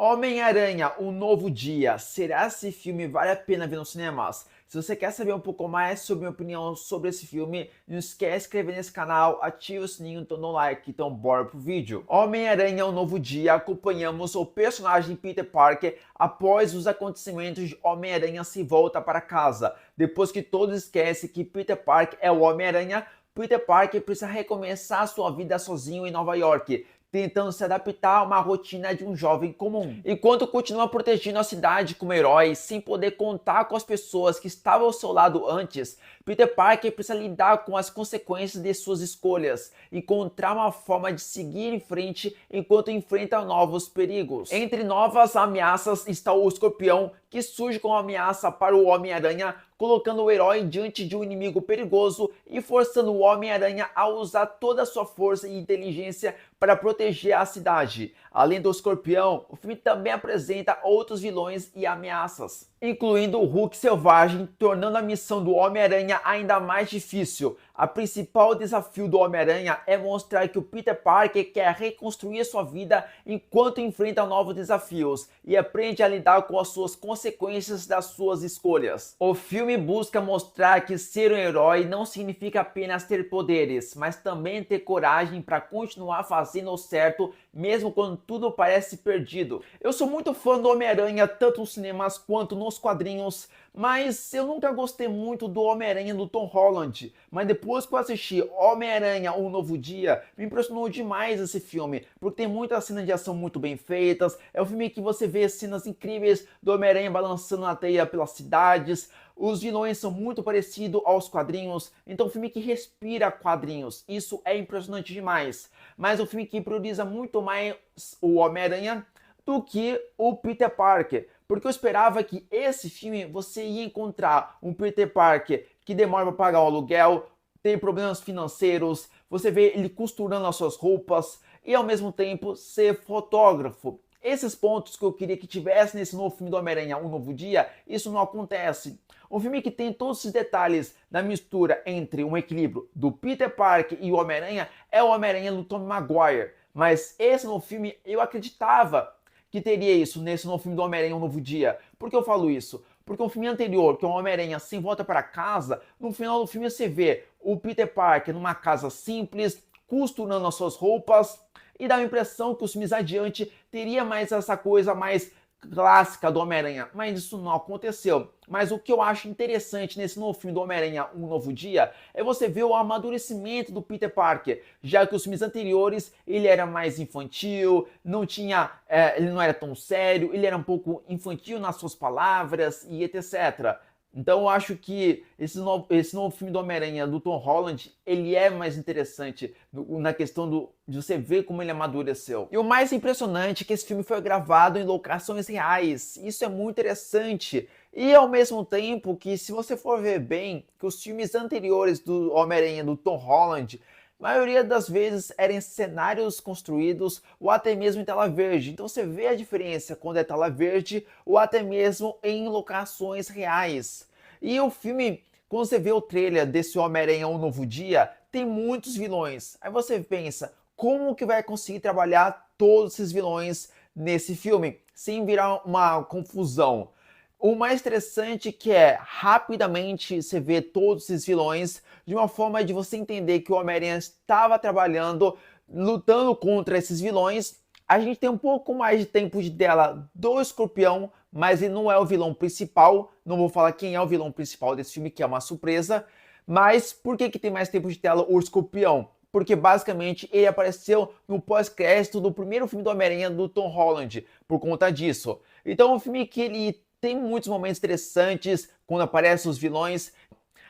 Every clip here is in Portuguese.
Homem-Aranha, Um Novo Dia. Será esse filme vale a pena ver nos cinemas? Se você quer saber um pouco mais sobre minha opinião sobre esse filme, não esquece de se inscrever nesse canal, ativa o sininho, dando um like, então bora pro vídeo. Homem-Aranha, Um Novo Dia, acompanhamos o personagem Peter Parker após os acontecimentos de Homem-Aranha se volta para casa. Depois que todos esquecem que Peter Parker é o Homem-Aranha, Peter Parker precisa recomeçar sua vida sozinho em Nova York, tentando se adaptar a uma rotina de um jovem comum. Enquanto continua protegendo a cidade como herói, sem poder contar com as pessoas que estavam ao seu lado antes, Peter Parker precisa lidar com as consequências de suas escolhas, encontrar uma forma de seguir em frente enquanto enfrenta novos perigos. Entre novas ameaças está o Escorpião, que surge como ameaça para o Homem-Aranha, colocando o herói diante de um inimigo perigoso e forçando o Homem-Aranha a usar toda a sua força e inteligência para proteger a cidade. Além do Escorpião, o filme também apresenta outros vilões e ameaças, incluindo o Hulk selvagem, tornando a missão do Homem-Aranha ainda mais difícil. O principal desafio do Homem-Aranha é mostrar que o Peter Parker quer reconstruir sua vida enquanto enfrenta novos desafios e aprende a lidar com as suas consequências das suas escolhas. O filme busca mostrar que ser um herói não significa apenas ter poderes, mas também ter coragem para continuar fazendo o certo mesmo quando tudo parece perdido. Eu sou muito fã do Homem-Aranha, tanto nos cinemas quanto nos quadrinhos, mas eu nunca gostei muito do Homem-Aranha do Tom Holland. Mas depois que eu assisti Homem-Aranha, Um Novo Dia, me impressionou demais esse filme, porque tem muitas cenas de ação muito bem feitas, é um filme que você vê cenas incríveis do Homem-Aranha balançando na teia pelas cidades, os vilões são muito parecidos aos quadrinhos, então é um filme que respira quadrinhos, isso é impressionante demais. Mas é um filme que prioriza muito mais o Homem-Aranha do que o Peter Parker, porque eu esperava que esse filme você ia encontrar um Peter Parker que demora para pagar o aluguel, tem problemas financeiros, você vê ele costurando as suas roupas e ao mesmo tempo ser fotógrafo. Esses pontos que eu queria que tivesse nesse novo filme do Homem-Aranha, Um Novo Dia, isso não acontece. Um filme que tem todos esses detalhes da mistura entre um equilíbrio do Peter Parker e o Homem-Aranha é o Homem-Aranha do Tobey Maguire. Mas esse novo filme eu acreditava que teria isso nesse novo filme do Homem-Aranha Um Novo Dia. Por que eu falo isso? Porque o filme anterior, que é o Homem-Aranha Sem Volta para Casa, no final do filme você vê o Peter Parker numa casa simples, costurando as suas roupas, e dá a impressão que os filmes adiante teria mais essa coisa mais clássica do Homem-Aranha, mas isso não aconteceu. Mas o que eu acho interessante nesse novo filme do Homem-Aranha Um Novo Dia é você ver o amadurecimento do Peter Parker, já que os filmes anteriores ele era mais infantil, não tinha, ele não era tão sério, ele era um pouco infantil nas suas palavras e etc. Então eu acho que esse novo filme do Homem-Aranha, do Tom Holland, ele é mais interessante na questão de você ver como ele amadureceu. E o mais impressionante é que esse filme foi gravado em locações reais. Isso é muito interessante. E ao mesmo tempo que, se você for ver bem, que os filmes anteriores do Homem-Aranha, do Tom Holland, a maioria das vezes eram em cenários construídos ou até mesmo em tela verde. Então você vê a diferença quando é tela verde ou até mesmo em locações reais. E o filme, quando você vê o trailer desse Homem-Aranha Um Novo Dia, tem muitos vilões. Aí você pensa, como que vai conseguir trabalhar todos esses vilões nesse filme sem virar uma confusão? O mais interessante que é, rapidamente você vê todos esses vilões de uma forma de você entender que o Homem-Aranha estava trabalhando, lutando contra esses vilões. A gente tem um pouco mais de tempo de tela do Escorpião, mas ele não é o vilão principal. Não vou falar quem é o vilão principal desse filme, que é uma surpresa. Mas por que tem mais tempo de tela o Escorpião? Porque basicamente ele apareceu no pós-crédito do primeiro filme do Homem-Aranha do Tom Holland, por conta disso. Então é um filme que ele tem muitos momentos interessantes quando aparecem os vilões.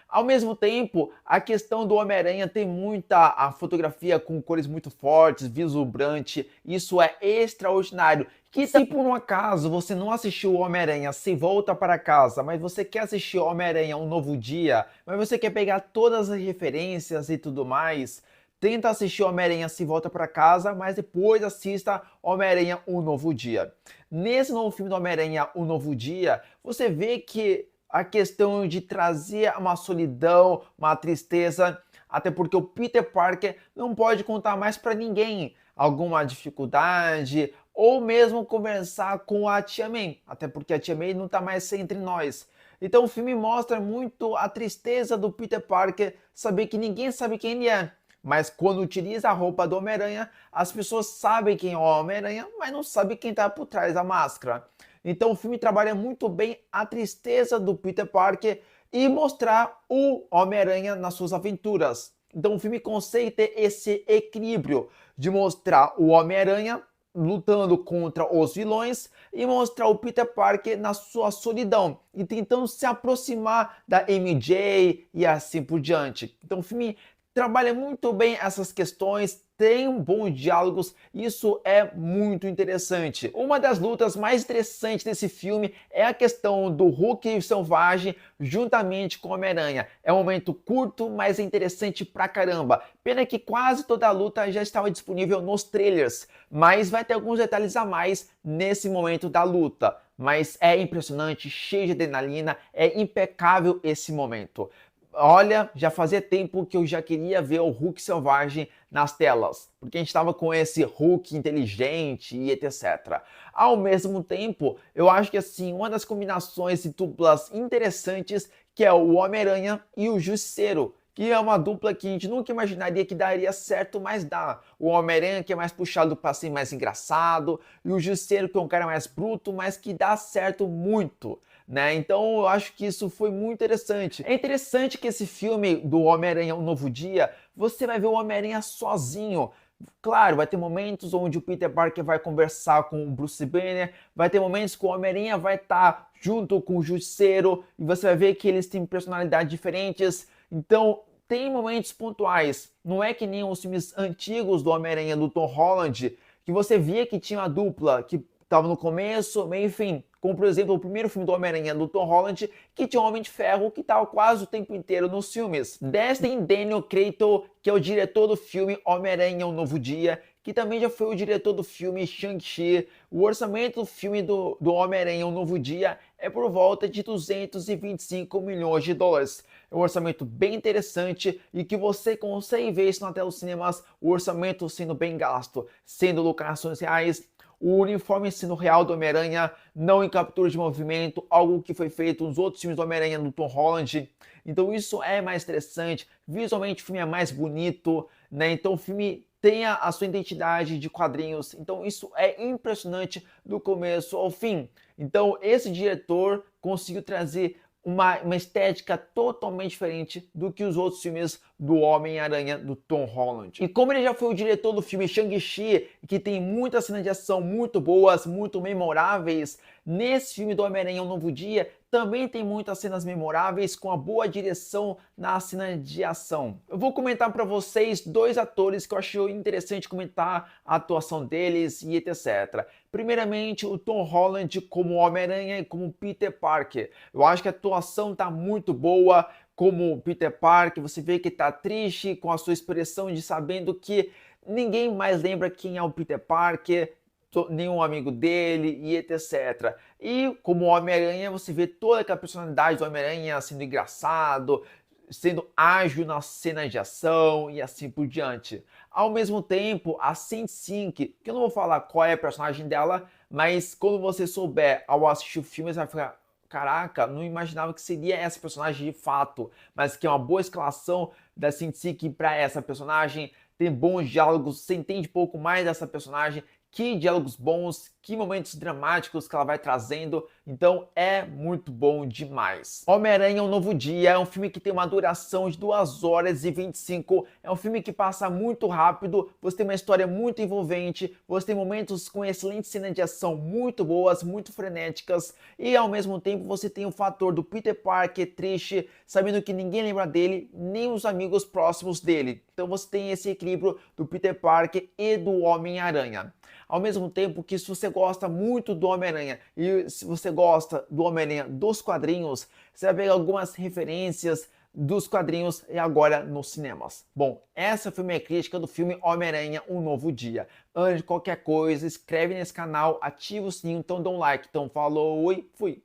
Ao mesmo tempo, a questão do Homem-Aranha tem muita a fotografia com cores muito fortes, vislumbrante. Isso é extraordinário. Que se por um acaso você não assistiu o Homem-Aranha Se Volta para Casa, mas você quer assistir o Homem-Aranha Um Novo Dia, mas você quer pegar todas as referências e tudo mais, tenta assistir Homem-Aranha Se Volta para Casa, mas depois assista Homem-Aranha Um Novo Dia. Nesse novo filme do Homem-Aranha Um Novo Dia, você vê que a questão de trazer uma solidão, uma tristeza, até porque o Peter Parker não pode contar mais para ninguém alguma dificuldade ou mesmo conversar com a Tia May, até porque a Tia May não está mais entre nós. Então o filme mostra muito a tristeza do Peter Parker saber que ninguém sabe quem ele é. Mas quando utiliza a roupa do Homem-Aranha, as pessoas sabem quem é o Homem-Aranha, mas não sabem quem está por trás da máscara. Então o filme trabalha muito bem a tristeza do Peter Parker e mostrar o Homem-Aranha nas suas aventuras. Então o filme consegue ter esse equilíbrio de mostrar o Homem-Aranha lutando contra os vilões e mostrar o Peter Parker na sua solidão e tentando se aproximar da MJ e assim por diante. Então o filme trabalha muito bem essas questões, tem bons diálogos, isso é muito interessante. Uma das lutas mais interessantes desse filme é a questão do Hulk selvagem juntamente com o Homem-Aranha. É um momento curto, mas é interessante pra caramba. Pena que quase toda a luta já estava disponível nos trailers, mas vai ter alguns detalhes a mais nesse momento da luta. Mas é impressionante, cheio de adrenalina, é impecável esse momento. Olha, já fazia tempo que eu já queria ver o Hulk selvagem nas telas, porque a gente estava com esse Hulk inteligente e etc. Ao mesmo tempo, eu acho que assim, uma das combinações de duplas interessantes que é o Homem-Aranha e o Justiceiro, que é uma dupla que a gente nunca imaginaria que daria certo, mas dá. O Homem-Aranha que é mais puxado para ser mais engraçado, e o Justiceiro que é um cara mais bruto, mas que dá certo muito. Né? Então eu acho que isso foi muito interessante. É interessante que esse filme do Homem-Aranha Um Novo Dia, você vai ver o Homem-Aranha sozinho. Claro, vai ter momentos onde o Peter Parker vai conversar com o Bruce Banner, vai ter momentos que o Homem-Aranha vai estar junto com o Justiceiro, e você vai ver que eles têm personalidades diferentes. Então, tem momentos pontuais. Não é que nem os filmes antigos do Homem-Aranha do Tom Holland, que você via que tinha uma dupla que estava no começo, meio e fim. Como, por exemplo, o primeiro filme do Homem-Aranha do Tom Holland, que tinha o Homem de Ferro, que estava quase o tempo inteiro nos filmes. Destin Daniel Cretton, que é o diretor do filme Homem-Aranha Um Novo Dia, que também já foi o diretor do filme Shang-Chi. O orçamento do filme do Homem-Aranha Um Novo Dia é por volta de 225 milhões de dólares. É um orçamento bem interessante e que você consegue ver isso na tela dos cinemas, o orçamento sendo bem gasto, sendo locações reais, o uniforme sendo real do Homem-Aranha, não em captura de movimento, algo que foi feito nos outros filmes do Homem-Aranha do Tom Holland. Então isso é mais interessante, visualmente o filme é mais bonito, né? Então o filme tem a sua identidade de quadrinhos, então isso é impressionante do começo ao fim. Então esse diretor conseguiu trazer uma estética totalmente diferente do que os outros filmes do Homem-Aranha do Tom Holland. E como ele já foi o diretor do filme Shang-Chi, que tem muitas cenas de ação muito boas, muito memoráveis, nesse filme do Homem-Aranha Um Novo Dia também tem muitas cenas memoráveis com a boa direção na cena de ação. Eu vou comentar para vocês dois atores que eu achei interessante comentar a atuação deles e etc. Primeiramente, o Tom Holland como Homem-Aranha e como Peter Parker. Eu acho que a atuação tá muito boa como Peter Parker, você vê que tá triste com a sua expressão de sabendo que ninguém mais lembra quem é o Peter Parker, nenhum amigo dele e etc. E como Homem-Aranha, você vê toda aquela personalidade do Homem-Aranha sendo engraçado, sendo ágil nas cenas de ação e assim por diante. Ao mesmo tempo, a Sin-Sync, que eu não vou falar qual é a personagem dela, mas quando você souber ao assistir o filme, você vai ficar: caraca, não imaginava que seria essa personagem de fato, mas que é uma boa escalação da Sin-Sync para essa personagem, tem bons diálogos, você entende um pouco mais dessa personagem, que diálogos bons, que momentos dramáticos que ela vai trazendo, então é muito bom demais. Homem-Aranha Um Novo Dia é um filme que tem uma duração de 2 horas e 25, é um filme que passa muito rápido, você tem uma história muito envolvente, você tem momentos com excelentes cenas de ação muito boas, muito frenéticas, e ao mesmo tempo você tem o fator do Peter Parker triste, sabendo que ninguém lembra dele, nem os amigos próximos dele. Então você tem esse equilíbrio do Peter Parker e do Homem-Aranha. Ao mesmo tempo que, se você gosta muito do Homem-Aranha e se você gosta do Homem-Aranha dos quadrinhos, você vai ver algumas referências dos quadrinhos e agora nos cinemas. Bom, essa foi minha crítica do filme Homem-Aranha Um Novo Dia. Antes de qualquer coisa, inscreve nesse canal, ativa o sininho, então dá um like. Então falou e fui!